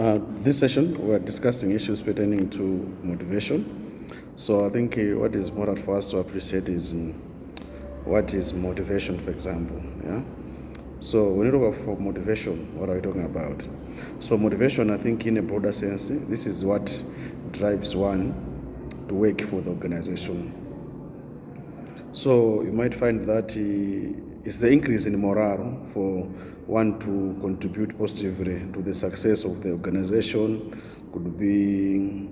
This session, we're discussing issues pertaining to motivation. So I think what is important for us to appreciate is what is motivation, for example. Yeah. So when you talk about motivation, what are we talking about? So motivation, I think, in a broader sense, this is what drives one to work for the organization. So you might find that it's the increase in morale for one to contribute positively to the success of the organization. Could be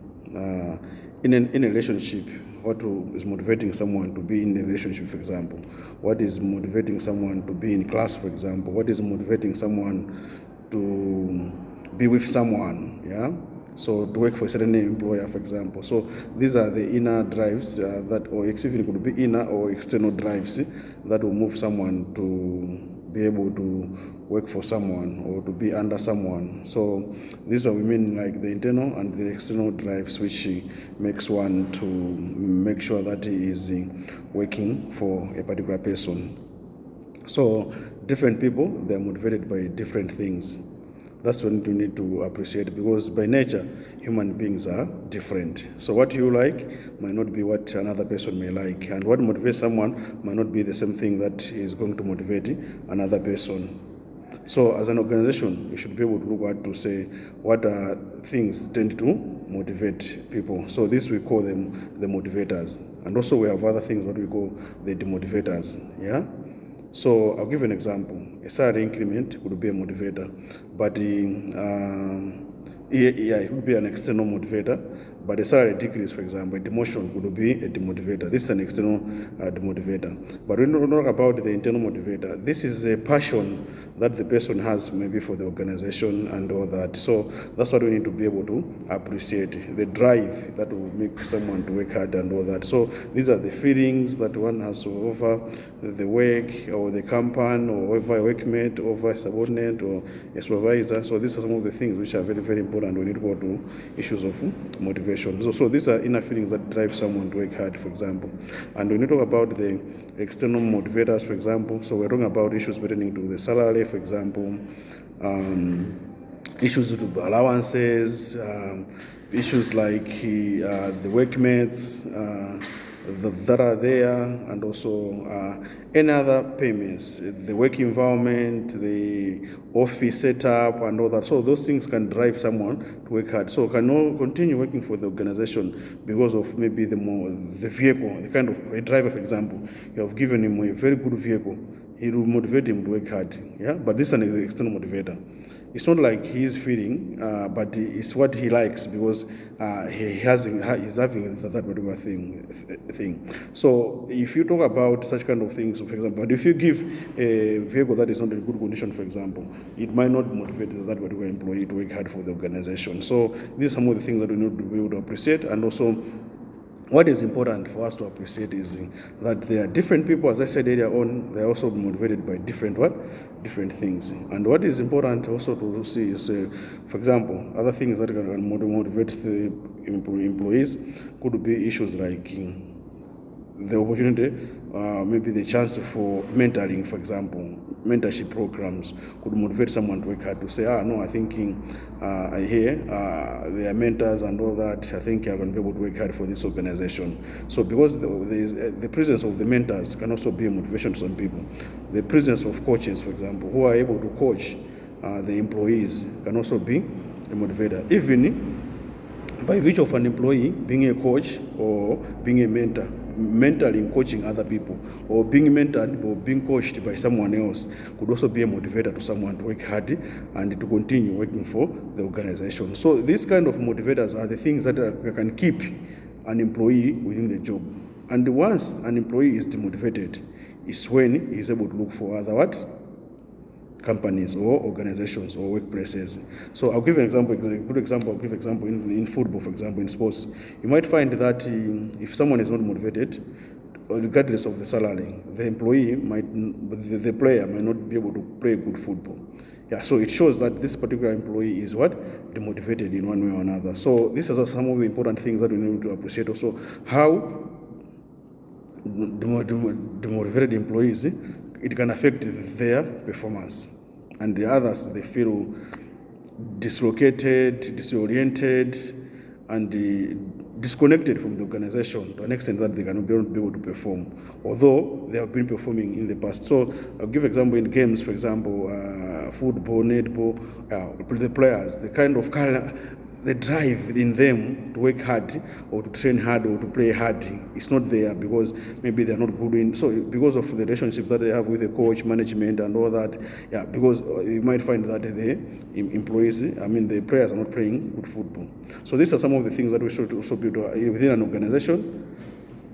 in a relationship. What is motivating someone to be in a relationship, for example? What is motivating someone to be in class, for example? What is motivating someone to be with someone? Yeah. So to work for a certain employer, for example. So these are the inner drives that, or even could be inner or external drives that will move someone to be able to work for someone or to be under someone. So these are, we mean, like the internal and the external drives, which makes one to make sure that he is working for a particular person. So different people, they're motivated by different things. That's what we need to appreciate, because by nature, human beings are different. So what you like might not be what another person may like, and what motivates someone might not be the same thing that is going to motivate another person. So as an organization, we should be able to look at to say what are things tend to motivate people. So this we call them the motivators. And also we have other things what we call the demotivators. Yeah. So I'll give an example. A salary increment could be a motivator, but it would be an external motivator. But a salary decrease, for example, a demotion could be a demotivator. This is an external demotivator. But when we talk about the internal motivator, this is a passion that the person has maybe for the organization and all that. So that's what we need to be able to appreciate, the drive that will make someone to work hard and all that. So these are the feelings that one has over the work or the company or over a workmate, over a subordinate or a supervisor. So these are some of the things which are very, very important when you go to issues of motivation. So these are inner feelings that drive someone to work hard, for example. And when you talk about the external motivators, for example, so we're talking about issues pertaining to the salary, for example, issues with allowances, issues like the workmates that are there, and also any other payments, the work environment, the office setup, and all that. So those things can drive someone to work hard. So can continue working for the organization because of maybe the vehicle, the kind of a driver, for example. You have given him a very good vehicle, it will motivate him to work hard. Yeah, but this is an external motivator. It's not like he's feeling, but it's what he likes, because he's having that particular thing. So if you talk about such kind of things, for example, but if you give a vehicle that is not in good condition, for example, it might not motivate that particular employee to work hard for the organization. So these are some of the things that we need to be able to appreciate. And also, what is important for us to appreciate is that there are different people, as I said earlier on, they're also motivated by different things. And what is important also to see is, for example, other things that can motivate the employees could be issues like the opportunity, maybe the chance for mentoring, for example. Mentorship programs could motivate someone to work hard, to say, no, I think I hear there are mentors and all that, I think I'm going to be able to work hard for this organization. So because the presence of the mentors can also be a motivation to some people. The presence of coaches, for example, who are able to coach the employees can also be a motivator. Even by virtue of an employee being a coach or being a mentor, mentoring, coaching other people, or being mentored or being coached by someone else could also be a motivator to someone to work hard and to continue working for the organization. So these kind of motivators are the things that can keep an employee within the job. And once an employee is demotivated, is when he is able to look for other companies or organizations or workplaces. So I'll give an example, a good example. I'll give example in football, for example, in sports. You might find that if someone is not motivated, regardless of the salary, the player might not be able to play good football. Yeah, so it shows that this particular employee is demotivated in one way or another. So these are some of the important things that we need to appreciate. Also, how demotivated employees, it can affect their performance, and the others, they feel dislocated, disoriented, and disconnected from the organization to an extent that they cannot be able to perform, although they have been performing in the past. So I'll give example in games, for example, football, netball, the players, the kind of the drive in them to work hard or to train hard or to play hard is not there because maybe they're not good in, so because of the relationship that they have with the coach, management and all that, because you might find that the employees, the players are not playing good football. So these are some of the things that we should also build within an organization.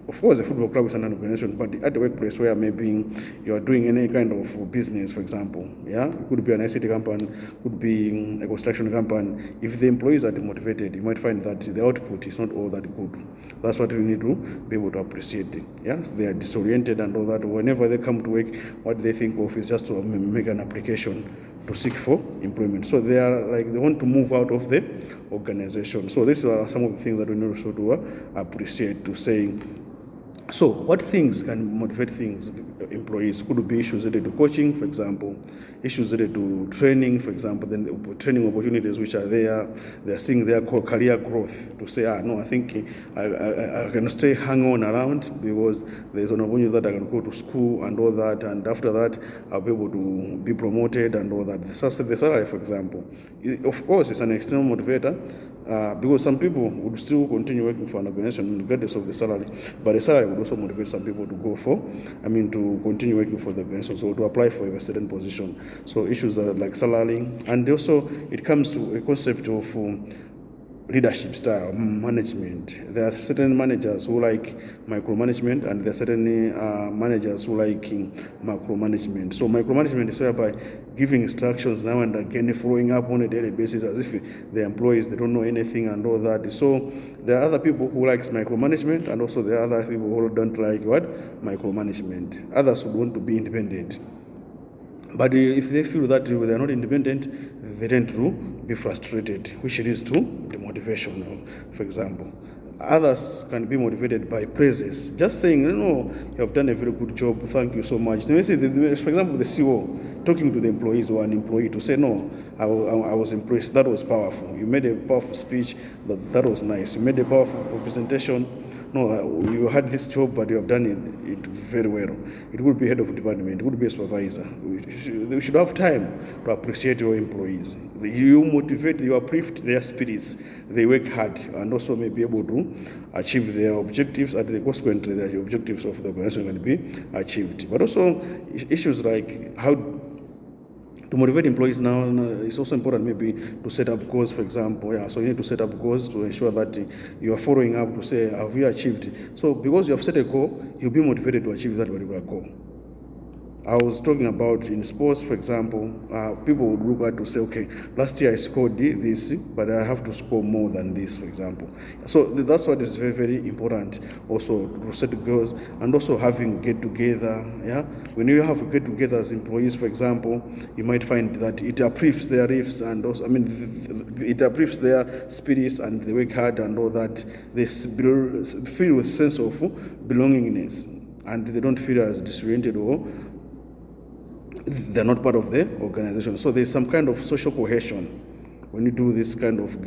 Of course, a football club is an organization, but at the workplace where maybe you are doing any kind of business, for example, it could be an ICT company, could be a construction company. If the employees are demotivated, you might find that the output is not all that good. That's what we need to be able to appreciate. Yes, they are disoriented and all that. Whenever they come to work, what they think of is just to make an application to seek for employment. So they are like they want to move out of the organization. So these are some of the things that we need also to appreciate, to say. So what things can motivate employees? Could be issues related to coaching, for example, issues related to training, for example, then the training opportunities which are there. They're seeing their career growth to say, no, I think I can stay hang on around because there's an opportunity that I can go to school and all that, and after that I'll be able to be promoted and all that. The salary, for example, of course, it's an external motivator. Because some people would still continue working for an organization regardless of the salary, but the salary would also motivate some people to go for, to continue working for the organization, so to apply for a certain position. So issues are like salary, and also it comes to a concept of leadership style, management. There are certain managers who like micromanagement, and there are certain managers who like macromanagement. So micromanagement is whereby giving instructions now and again, following up on a daily basis as if the employees, they don't know anything and all that. So there are other people who like micromanagement, and also there are other people who don't like micromanagement. Others would want to be independent. But if they feel that they are not independent, they tend to be frustrated, which leads to demotivation, for example. Others can be motivated by praises, just saying, you have done a very good job, thank you so much. For example, the CEO talking to the employees or an employee to say, no, I was impressed, that was powerful. You made a powerful speech, that was nice. You made a powerful presentation. No, you had this job, but you have done it very well. It would be head of department, it would be a supervisor. You should have time to appreciate your employees. You motivate, you uplift their spirits. They work hard and also may be able to achieve their objectives, and consequently the objectives of the organization can be achieved. But also issues like how to motivate employees now, it's also important maybe to set up goals, for example. So you need to set up goals to ensure that you are following up to say, have you achieved? So because you have set a goal, you'll be motivated to achieve that particular goal. I was talking about in sports, for example, people would look at to say, okay, last year I scored this, but I have to score more than this, for example. So that's what is very, very important also, to set goals, and also having get-together. When you have get-together as employees, for example, you might find that it uplifts their riffs, and also, it uplifts their spirits, and they work hard and all that. They feel with sense of belongingness, and they don't feel as disoriented or they're not part of the organization. So there's some kind of social cohesion when you do this kind of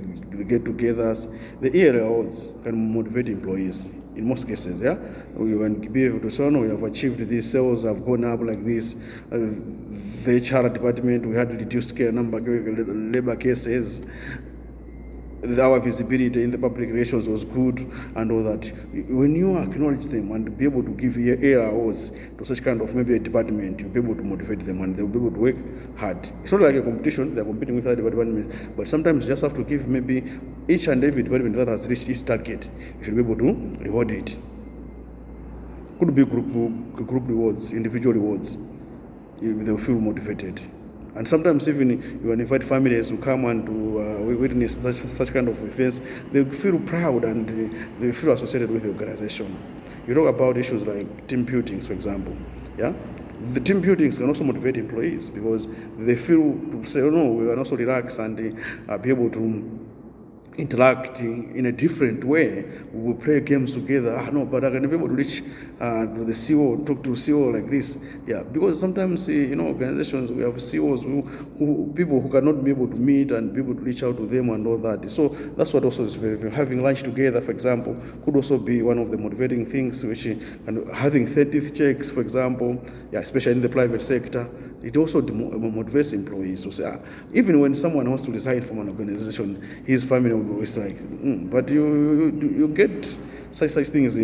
get-togethers. The EL awards can motivate employees in most cases. You can be able to say, no, we have achieved this, sales have gone up like this. The HR department, we had reduced number labor cases. Our visibility in the public relations was good and all that. When you acknowledge them and be able to give awards to such kind of maybe a department, you'll be able to motivate them and they'll be able to work hard. It's not like a competition, they're competing with other departments, but sometimes you just have to give maybe each and every department that has reached its target, you should be able to reward it. Could be group rewards, individual rewards. They'll feel motivated. And sometimes even you invite families to come and to witness such kind of events, they feel proud and they feel associated with the organization. You talk about issues like team buildings, for example. The team buildings can also motivate employees because they feel to say, no, we can also relax and be able to interact in a different way. We will play games together. No, but I can be able to reach to the CEO, talk to CEO like this. Yeah, because sometimes organizations, we have CEOs who people who cannot be able to meet and be able to reach out to them and all that. So that's what also is very having lunch together, for example, could also be one of the motivating things. Which and having 30th checks, for example, yeah, especially in the private sector. It also motivates employees to say, even when someone wants to resign from an organization, his family will always like, but you get such things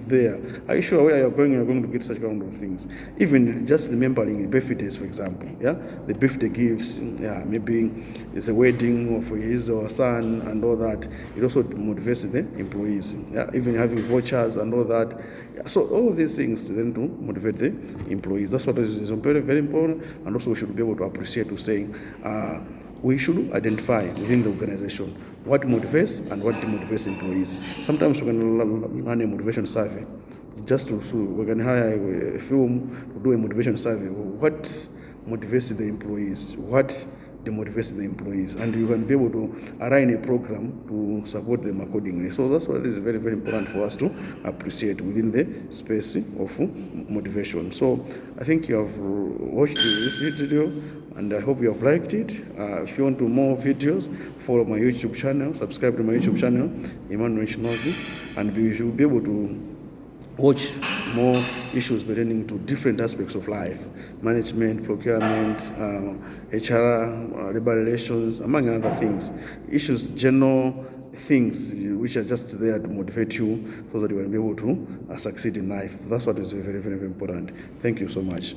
there. Are you sure where you're going to get such kind of things? Even just remembering birthdays, for example, yeah, the birthday gifts, yeah, maybe it's a wedding for his or son and all that. It also motivates the employees. Yeah, even having vouchers and all that. Yeah, so all these things then to motivate the employees. That's what is very, very important, and also we should be able to appreciate to saying. We should identify within the organization what motivates and what demotivates employees. Sometimes we can run a motivation survey. We can hire a film to do a motivation survey. What motivates the employees? What demotivates the employees? And you can be able to align a program to support them accordingly. So that's what is very, very important for us to appreciate within the space of motivation. So I think you have watched this video, and I hope you have liked it. If you want to more videos, follow my YouTube channel, subscribe to my YouTube channel, Emmanuel Shinogi, and you should be able to watch more issues pertaining to different aspects of life: management, procurement, HR, labor relations, among other things. Issues, general things which are just there to motivate you so that you will be able to succeed in life. That's what is very, very, very important. Thank you so much.